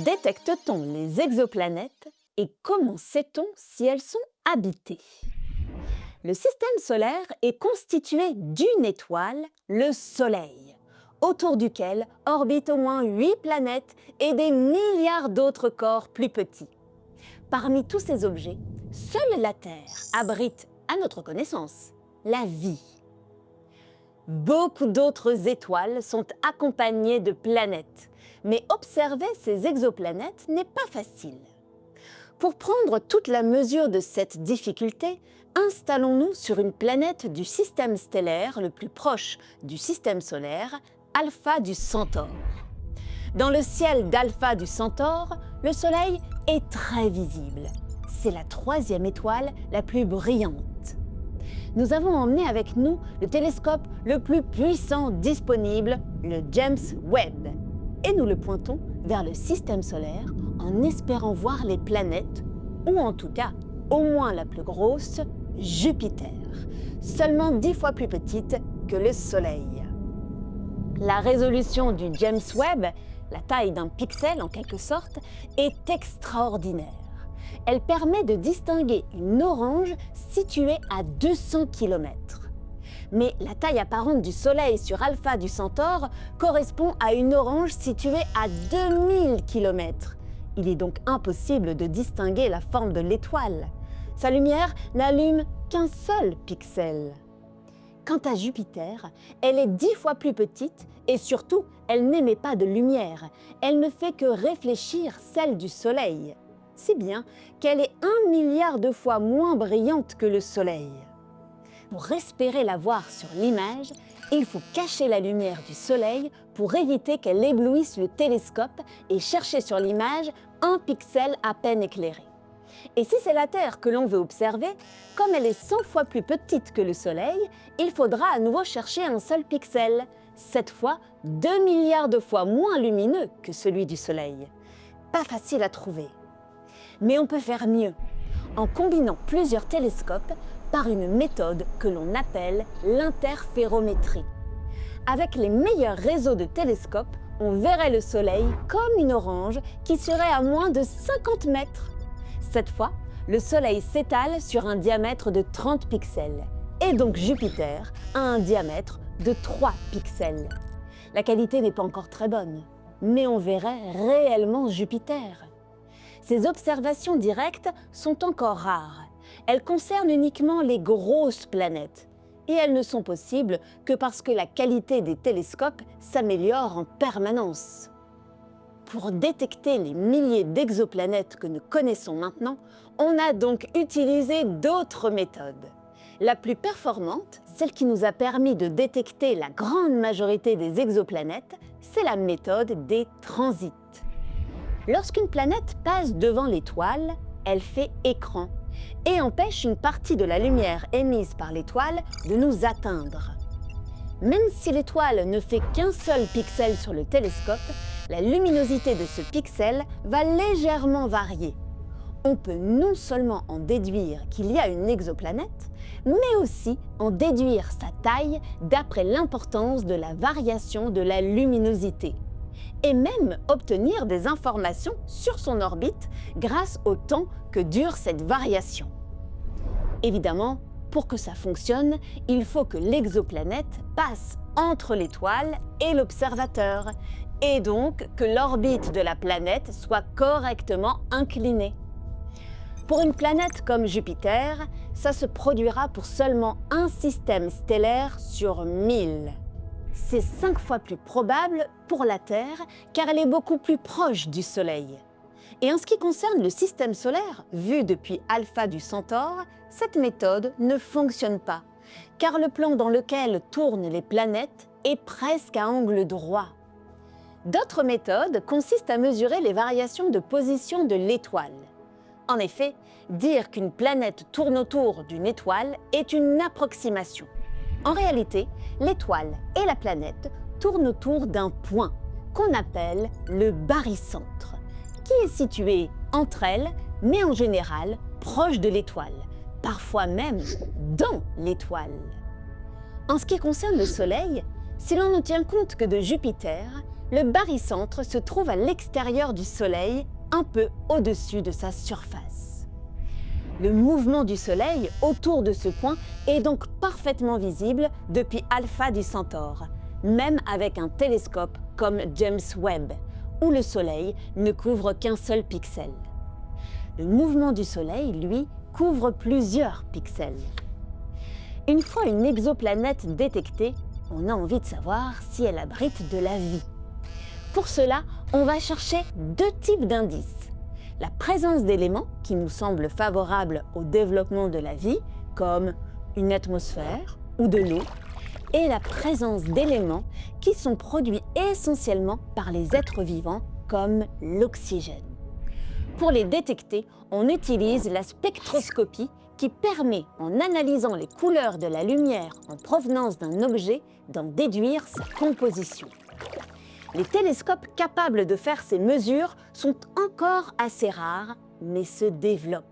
Détecte-t-on les exoplanètes et comment sait-on si elles sont habitées? Le système solaire est constitué d'une étoile, le Soleil, autour duquel orbitent au moins 8 planètes et des milliards d'autres corps plus petits. Parmi tous ces objets, seule la Terre abrite, à notre connaissance, la vie. Beaucoup d'autres étoiles sont accompagnées de planètes, mais observer ces exoplanètes n'est pas facile. Pour prendre toute la mesure de cette difficulté, installons-nous sur une planète du système stellaire le plus proche du système solaire, Alpha du Centaure. Dans le ciel d'Alpha du Centaure, le Soleil est très visible. C'est la 3e étoile la plus brillante. Nous avons emmené avec nous le télescope le plus puissant disponible, le James Webb, et nous le pointons vers le système solaire en espérant voir les planètes, ou en tout cas, au moins la plus grosse, Jupiter, seulement 10 fois plus petite que le Soleil. La résolution du James Webb, la taille d'un pixel en quelque sorte, est extraordinaire. Elle permet de distinguer une orange située à 200 km. Mais la taille apparente du Soleil sur Alpha du Centaure correspond à une orange située à 2000 km. Il est donc impossible de distinguer la forme de l'étoile. Sa lumière n'allume qu'un seul pixel. Quant à Jupiter, elle est 10 fois plus petite et surtout, elle n'émet pas de lumière. Elle ne fait que réfléchir celle du Soleil, si bien qu'elle est 1 milliard de fois moins brillante que le Soleil. Pour espérer la voir sur l'image, il faut cacher la lumière du Soleil pour éviter qu'elle éblouisse le télescope et chercher sur l'image un pixel à peine éclairé. Et si c'est la Terre que l'on veut observer, comme elle est 100 fois plus petite que le Soleil, il faudra à nouveau chercher un seul pixel, cette fois 2 milliards de fois moins lumineux que celui du Soleil. Pas facile à trouver. Mais on peut faire mieux, en combinant plusieurs télescopes par une méthode que l'on appelle l'interférométrie. Avec les meilleurs réseaux de télescopes, on verrait le Soleil comme une orange qui serait à moins de 50 mètres. Cette fois, le Soleil s'étale sur un diamètre de 30 pixels, et donc Jupiter a un diamètre de 3 pixels. La qualité n'est pas encore très bonne, mais on verrait réellement Jupiter. Ces observations directes sont encore rares. Elles concernent uniquement les grosses planètes, et elles ne sont possibles que parce que la qualité des télescopes s'améliore en permanence. Pour détecter les milliers d'exoplanètes que nous connaissons maintenant, on a donc utilisé d'autres méthodes. La plus performante, celle qui nous a permis de détecter la grande majorité des exoplanètes, c'est la méthode des transits. Lorsqu'une planète passe devant l'étoile, elle fait écran et empêche une partie de la lumière émise par l'étoile de nous atteindre. Même si l'étoile ne fait qu'un seul pixel sur le télescope, la luminosité de ce pixel va légèrement varier. On peut non seulement en déduire qu'il y a une exoplanète, mais aussi en déduire sa taille d'après l'importance de la variation de la luminosité, et même obtenir des informations sur son orbite grâce au temps que dure cette variation. Évidemment, pour que ça fonctionne, il faut que l'exoplanète passe entre l'étoile et l'observateur, et donc que l'orbite de la planète soit correctement inclinée. Pour une planète comme Jupiter, ça se produira pour seulement un système stellaire sur 1000. C'est 5 fois plus probable pour la Terre, car elle est beaucoup plus proche du Soleil. Et en ce qui concerne le système solaire, vu depuis Alpha du Centaure, cette méthode ne fonctionne pas, car le plan dans lequel tournent les planètes est presque à angle droit. D'autres méthodes consistent à mesurer les variations de position de l'étoile. En effet, dire qu'une planète tourne autour d'une étoile est une approximation. En réalité, l'étoile et la planète tournent autour d'un point qu'on appelle le barycentre, qui est situé entre elles, mais en général proche de l'étoile, parfois même dans l'étoile. En ce qui concerne le Soleil, si l'on ne tient compte que de Jupiter, Le barycentre se trouve à l'extérieur du Soleil, un peu au-dessus de sa surface. Le mouvement du Soleil autour de ce point est donc parfaitement visible depuis Alpha du Centaure, même avec un télescope comme James Webb, où le Soleil ne couvre qu'un seul pixel. Le mouvement du Soleil, lui, couvre plusieurs pixels. Une fois une exoplanète détectée, on a envie de savoir si elle abrite de la vie. Pour cela, on va chercher deux types d'indices. La présence d'éléments qui nous semblent favorables au développement de la vie, comme une atmosphère ou de l'eau, et la présence d'éléments qui sont produits essentiellement par les êtres vivants, comme l'oxygène. Pour les détecter, on utilise la spectroscopie qui permet, en analysant les couleurs de la lumière en provenance d'un objet, d'en déduire sa composition. Les télescopes capables de faire ces mesures sont encore assez rares, mais se développent.